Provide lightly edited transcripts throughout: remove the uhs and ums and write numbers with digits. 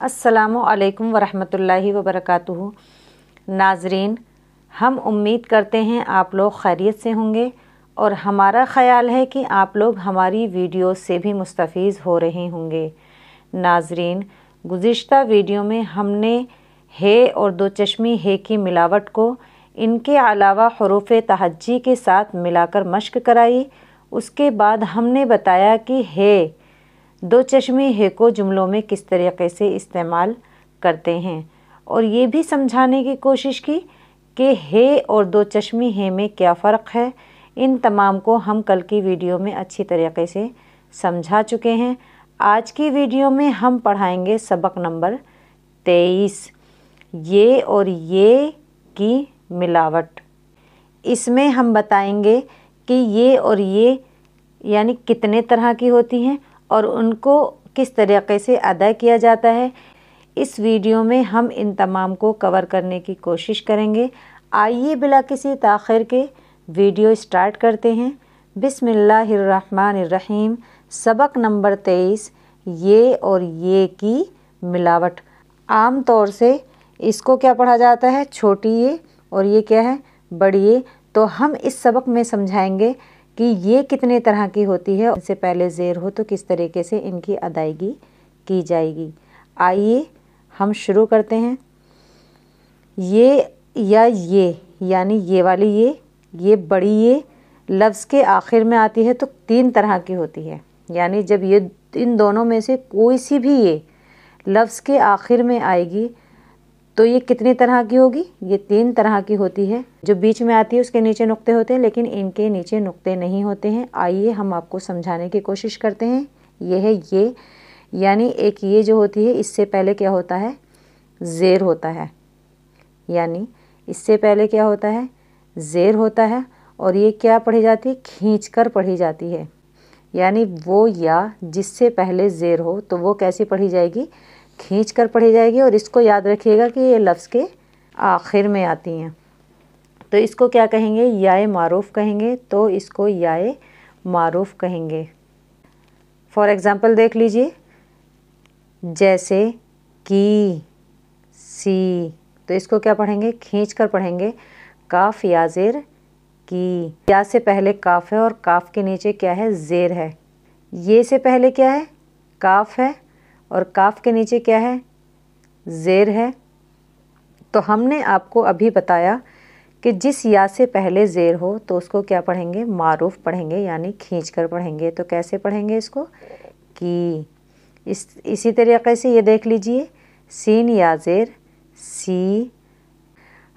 अस्सलामु अलैकुम वरहमतुल्लाहि वबरकातुहू। नाजरीन, हम उम्मीद करते हैं आप लोग खैरियत से होंगे और हमारा ख़याल है कि आप लोग हमारी वीडियो से भी मुस्तफ़ीज़ हो रहे होंगे। नाजरीन, गुज़िश्ता वीडियो में हमने हे और दो चश्मी हे की मिलावट को इनके अलावा हरूफ़ तहज्जी के साथ मिलाकर मश्क कराई। उसके बाद हमने बताया कि हे दो चश्मी हे को जुमलों में किस तरीक़े से इस्तेमाल करते हैं और ये भी समझाने की कोशिश की कि हे और दो चश्मी हे में क्या फ़र्क है। इन तमाम को हम कल की वीडियो में अच्छी तरीक़े से समझा चुके हैं। आज की वीडियो में हम पढ़ाएंगे सबक नंबर 23, ये और ये की मिलावट। इसमें हम बताएंगे कि ये और ये यानी कितने तरह की होती हैं और उनको किस तरीक़े से अदा किया जाता है। इस वीडियो में हम इन तमाम को कवर करने की कोशिश करेंगे। आइए बिला किसी ताख़िर के वीडियो स्टार्ट करते हैं। बिस्मिल्लाहिर्रहमानिर्रहीम। सबक नंबर 23, ये और ये की मिलावट। आम तौर से इसको क्या पढ़ा जाता है, छोटी ये, और ये क्या है, बड़ी ये। तो हम इस सबक में समझाएंगे कि ये कितने तरह की होती है, इससे पहले ज़ेर हो तो किस तरीके से इनकी अदायगी की जाएगी। आइए हम शुरू करते हैं। ये या ये यानी ये वाली ये बड़ी ये लफ्ज़ के आखिर में आती है तो तीन तरह की होती है। यानी जब ये इन दोनों में से कोई सी भी ये लफ्ज़ के आखिर में आएगी तो ये कितनी तरह की होगी, ये तीन तरह की होती है। जो बीच में आती है उसके नीचे नुक्ते होते हैं, लेकिन इनके नीचे नुक्ते नहीं होते हैं। आइए हम आपको समझाने की कोशिश करते हैं। ये है ये, यानी एक ये जो होती है इससे पहले क्या होता है, ज़ेर होता है। यानी इससे पहले क्या होता है, ज़ेर होता है। और ये क्या पढ़ी जाती है, खींच कर पढ़ी जाती है। यानी वो या जिससे पहले ज़ेर हो तो वो कैसी पढ़ी जाएगी, खींच कर पढ़ी जाएगी। और इसको याद रखिएगा कि ये लफ्ज़ के आखिर में आती हैं। तो इसको क्या कहेंगे, याए मारूफ़ कहेंगे। तो इसको याए मारूफ़ कहेंगे। फॉर एग्ज़ाम्पल देख लीजिए, जैसे की, सी, तो इसको क्या पढ़ेंगे, खींच कर पढ़ेंगे। काफ या ज़ेर की, या से पहले काफ है और काफ के नीचे क्या है, ज़ेर है। ये से पहले क्या है, काफ है और काफ के नीचे क्या है, ज़ेर है। तो हमने आपको अभी बताया कि जिस या से पहले ज़ेर हो तो उसको क्या पढ़ेंगे, मारूफ़ पढ़ेंगे, यानी खींच कर पढ़ेंगे। तो कैसे पढ़ेंगे इसको, की। इसी तरीक़े से ये देख लीजिए, सीन या ज़ेर सी।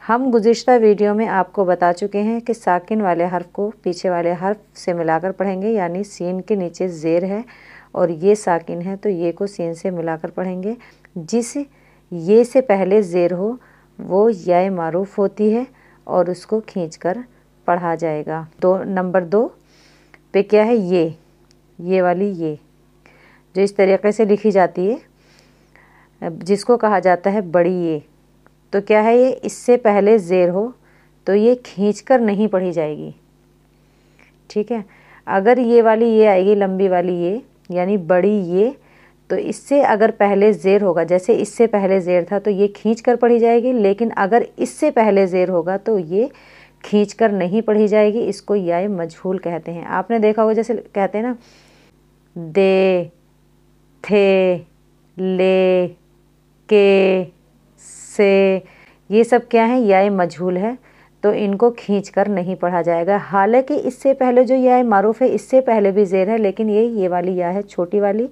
हम गुज़िश्ता वीडियो में आपको बता चुके हैं कि साकिन वाले हर्फ को पीछे वाले हर्फ से मिलाकर पढ़ेंगे। यानी सीन के नीचे ज़ेर है और ये साकिन है तो ये को सीन से मिलाकर पढ़ेंगे। जिस ये से पहले ज़ेर हो वो याए मारूफ़ होती है और उसको खींचकर पढ़ा जाएगा। नंबर 2 पे क्या है, ये वाली ये जो इस तरीक़े से लिखी जाती है, जिसको कहा जाता है बड़ी ये। तो क्या है, ये इससे पहले ज़ेर हो तो ये खींचकर नहीं पढ़ी जाएगी। ठीक है। अगर ये वाली ये आएगी, लंबी वाली ये यानी बड़ी ये, तो इससे अगर पहले ज़ेर होगा, जैसे इससे पहले ज़ेर था तो ये खींच कर पढ़ी जाएगी। लेकिन अगर इससे पहले ज़ेर होगा तो ये खींच कर नहीं पढ़ी जाएगी। इसको याए मजहूल कहते हैं। आपने देखा होगा, जैसे कहते हैं ना, दे, थे, ले, के, से, ये सब क्या है, याए मजहूल है। तो इनको खींच कर नहीं पढ़ा जाएगा। हालांकि इससे पहले जो याए मारूफ़ है इससे पहले भी ज़ेर है, लेकिन ये वाली या है छोटी वाली,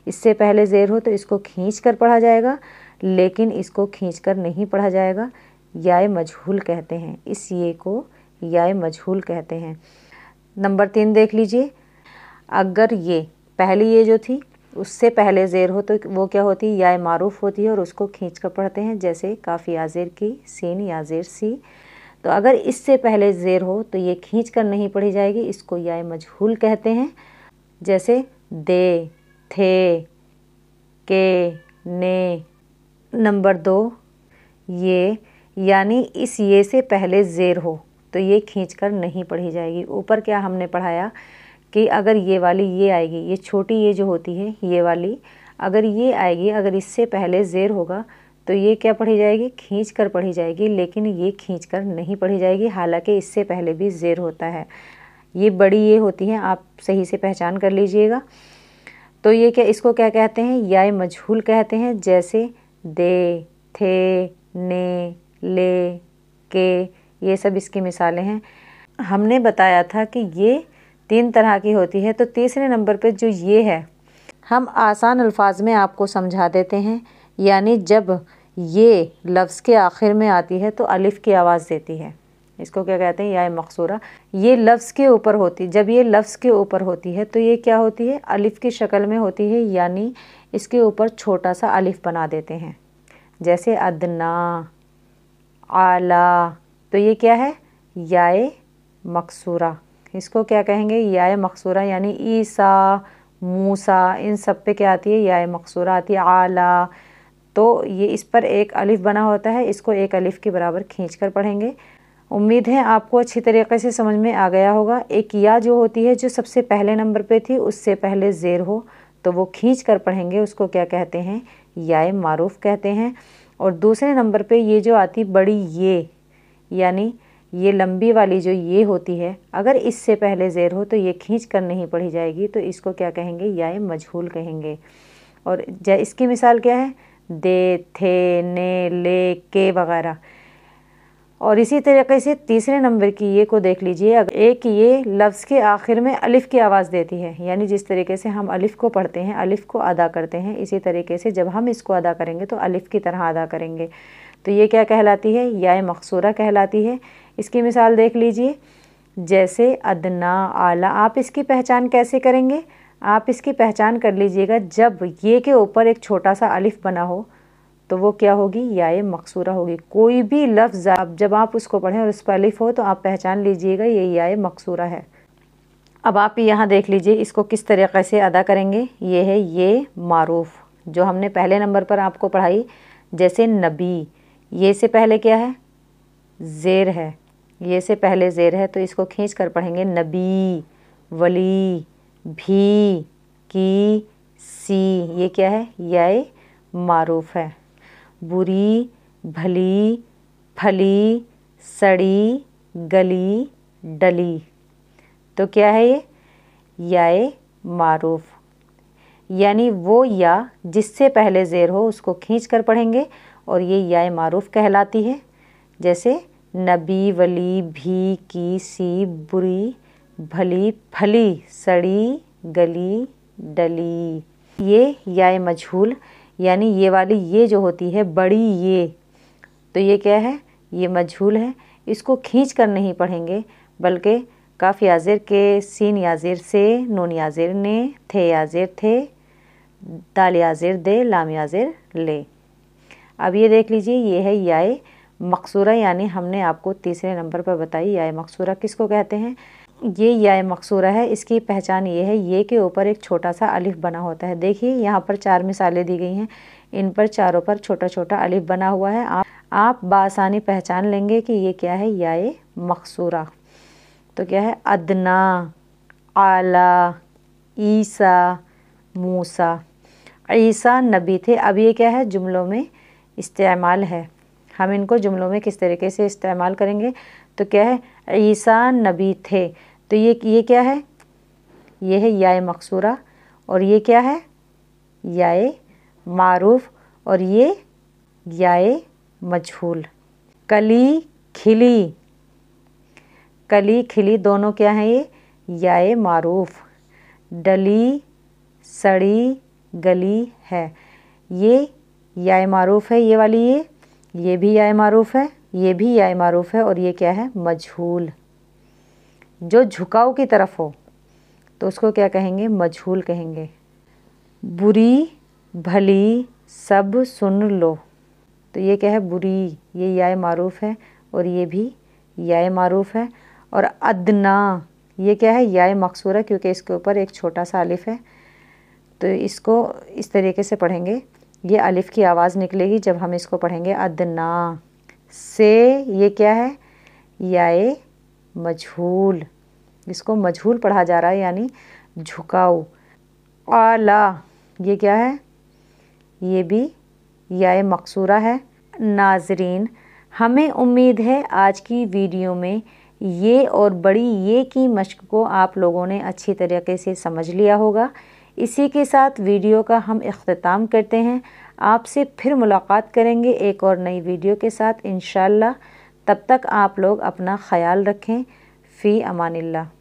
इससे पहले ज़ेर हो तो इसको खींच कर पढ़ा जाएगा, लेकिन इसको खींच कर नहीं पढ़ा जाएगा। याए मजहूल कहते हैं, इस ये को याए मजहूल कहते हैं। नंबर 3 देख लीजिए, अगर ये पहली ये जो थी उससे पहले ज़ेर हो तो वो क्या होती है, याए मारूफ़ होती है और उसको खींच कर पढ़ते हैं। जैसे काफ़ी या ज़ेर की, सीन या ज़ेर सी। तो अगर इससे पहले ज़ेर हो तो ये खींच कर नहीं पढ़ी जाएगी, इसको याए मजहूल कहते हैं। जैसे दे, थे, के, ने। नंबर 2 ये, यानी इस ये से पहले ज़ेर हो तो ये खींच कर नहीं पढ़ी जाएगी। ऊपर क्या हमने पढ़ाया कि अगर ये वाली ये आएगी, ये छोटी ये जो होती है ये वाली, अगर ये आएगी, अगर इससे पहले ज़ेर होगा तो ये क्या पढ़ी जाएगी, खींच कर पढ़ी जाएगी, लेकिन ये खींच कर नहीं पढ़ी जाएगी, हालांकि इससे पहले भी ज़ेर होता है। ये बड़ी ये होती हैं, आप सही से पहचान कर लीजिएगा। तो ये क्या, इसको क्या कहते हैं, याय मजहूल कहते हैं। जैसे दे, थे, ने, ले, के, ये सब इसकी मिसालें हैं। हमने बताया था कि ये 3 तरह की होती है। तो तीसरे नंबर पे जो ये है, हम आसान अल्फाज में आपको समझा देते हैं। यानी जब ये लफ्ज़ के आखिर में आती है तो अलिफ की आवाज़ देती है, इसको क्या कहते हैं, याय मकसूरा। ये लफ्ज़ के ऊपर होती, जब ये लफ्ज़ के ऊपर होती है तो ये क्या होती है, अलिफ की शक्ल में होती है, यानी इसके ऊपर छोटा सा अलिफ बना देते हैं। जैसे अदना, आला, तो ये क्या है, याय मकसूरा। इसको क्या कहेंगे, याय मकसूरा। यानी ईसा, मूसा, इन सब पे क्या आती है, याय मकसूरा आती है। आला, तो ये इस पर एक अलिफ बना होता है, इसको एक अलिफ के बराबर खींच कर पढ़ेंगे। उम्मीद है आपको अच्छी तरीके से समझ में आ गया होगा। एक या जो होती है, जो सबसे पहले नंबर पे थी, उससे पहले ज़ेर हो तो वो खींच कर पढ़ेंगे, उसको क्या कहते हैं, याय मारूफ कहते हैं। और दूसरे नंबर पे ये जो आती बड़ी ये, यानी ये लंबी वाली जो ये होती है, अगर इससे पहले ज़ेर हो तो ये खींच कर नहीं पढ़ी जाएगी, तो इसको क्या कहेंगे, याय मजहूल कहेंगे। और इसकी मिसाल क्या है, दे, थे, ने, ले, के वगैरह। और इसी तरीके से तीसरे नंबर की ये को देख लीजिए। अगर एक ये लफ्ज़ के आखिर में अलिफ की आवाज़ देती है, यानी जिस तरीके से हम अलिफ को पढ़ते हैं, अलिफ को अदा करते हैं, इसी तरीके से जब हम इसको अदा करेंगे तो अलिफ की तरह अदा करेंगे, तो ये क्या कहलाती है, याय मकसूरा कहलाती है। इसकी मिसाल देख लीजिए, जैसे अदना, आला। आप इसकी पहचान कैसे करेंगे, आप इसकी पहचान कर लीजिएगा, जब ये के ऊपर एक छोटा सा अलिफ बना हो तो वो क्या होगी, याय मकसूरा होगी। कोई भी लफ्ज़ जब आप उसको पढ़ें और उस पर अलिफ हो तो आप पहचान लीजिएगा ये याय मकसूरा है। अब आप यहाँ देख लीजिए इसको किस तरीक़े से अदा करेंगे। ये है ये मारूफ, जो हमने पहले नंबर पर आपको पढ़ाई। जैसे नबी, ये से पहले क्या है, ज़ेर है, ये से पहले ज़ेर है, तो इसको खींच कर पढ़ेंगे नबी, वली, भी, की, सी, ये क्या है, याय मारूफ है। बुरी, भली, फली, सड़ी, गली, डली, तो क्या है ये, याय मारूफ। यानी वो या जिससे पहले ज़ेर हो उसको खींच कर पढ़ेंगे और ये याय मारूफ कहलाती है। जैसे नबी, वली, भी, की, सी, बुरी, भली, फली, सड़ी, गली, डली। ये याय मजहूल, यानी ये वाली ये जो होती है बड़ी ये, तो ये क्या है, ये मजहूल है। इसको खींच कर नहीं पढ़ेंगे, बल्कि काफ याज़ेर के, सीन याज़ेर से, नून याज़ेर ने, थे याज़ेर थे, दाल याज़ेर दे, लाम याज़ेर ले। अब ये देख लीजिए, ये है याय मकसूरा, यानी हमने आपको तीसरे नंबर पर बताई याय मकसूरा किसको कहते हैं। ये याय मकसूरा है, इसकी पहचान ये है, ये के ऊपर एक छोटा सा अलिफ बना होता है। देखिए यहाँ पर 4 मिसालें दी गई हैं, इन पर चारों पर छोटा छोटा अलिफ बना हुआ है। आप बासानी पहचान लेंगे कि ये क्या है, याय मकसूरा। तो क्या है, अदना, आला, ईसा, मूसा। ईसा नबी थे। अब ये क्या है, जुमलों में इस्तेमाल है। हम इनको जुमलों में किस तरीके से इस्तेमाल करेंगे, तो क्या है, ईसा नबी थे, तो ये क्या है, ये है याय मकसूरा, और ये क्या है, याय मारूफ, और ये याय मजहूल। कली, खिली, कली, खिली, दोनों क्या हैं, ये याय मारूफ। डली, सड़ी, गली है, ये याय मारूफ है। ये वाली ये भी याय मारूफ है, ये भी याय मारूफ है, और ये क्या है, मजहूल। जो झुकाव की तरफ हो तो उसको क्या कहेंगे, मजहूल कहेंगे। बुरी, भली, सब सुन लो, तो ये क्या है, बुरी, ये याय मारूफ है, और ये भी याय मारूफ है। और अदना, ये क्या है, याय मकसूरा, क्योंकि इसके ऊपर एक छोटा सा अलिफ है, तो इसको इस तरीके से पढ़ेंगे, ये अलिफ की आवाज़ निकलेगी जब हम इसको पढ़ेंगे। अदना से, ये क्या है, याय मजहूल, इसको मजहूल पढ़ा जा रहा है, यानी झुकाव। आला, ये क्या है, یہ بھی یا مقصورہ ہے۔ ناظرین، ہمیں امید ہے آج کی ویڈیو میں یہ اور بڑی یہ کی مشق کو آپ لوگوں نے اچھی طریقے سے سمجھ لیا ہوگا۔ اسی کے ساتھ ویڈیو کا ہم اختتام کرتے ہیں۔ آپ سے پھر ملاقات کریں گے ایک اور نئی ویڈیو کے ساتھ انشاءاللہ۔ تب تک آپ لوگ اپنا خیال رکھیں۔ فی امان اللہ۔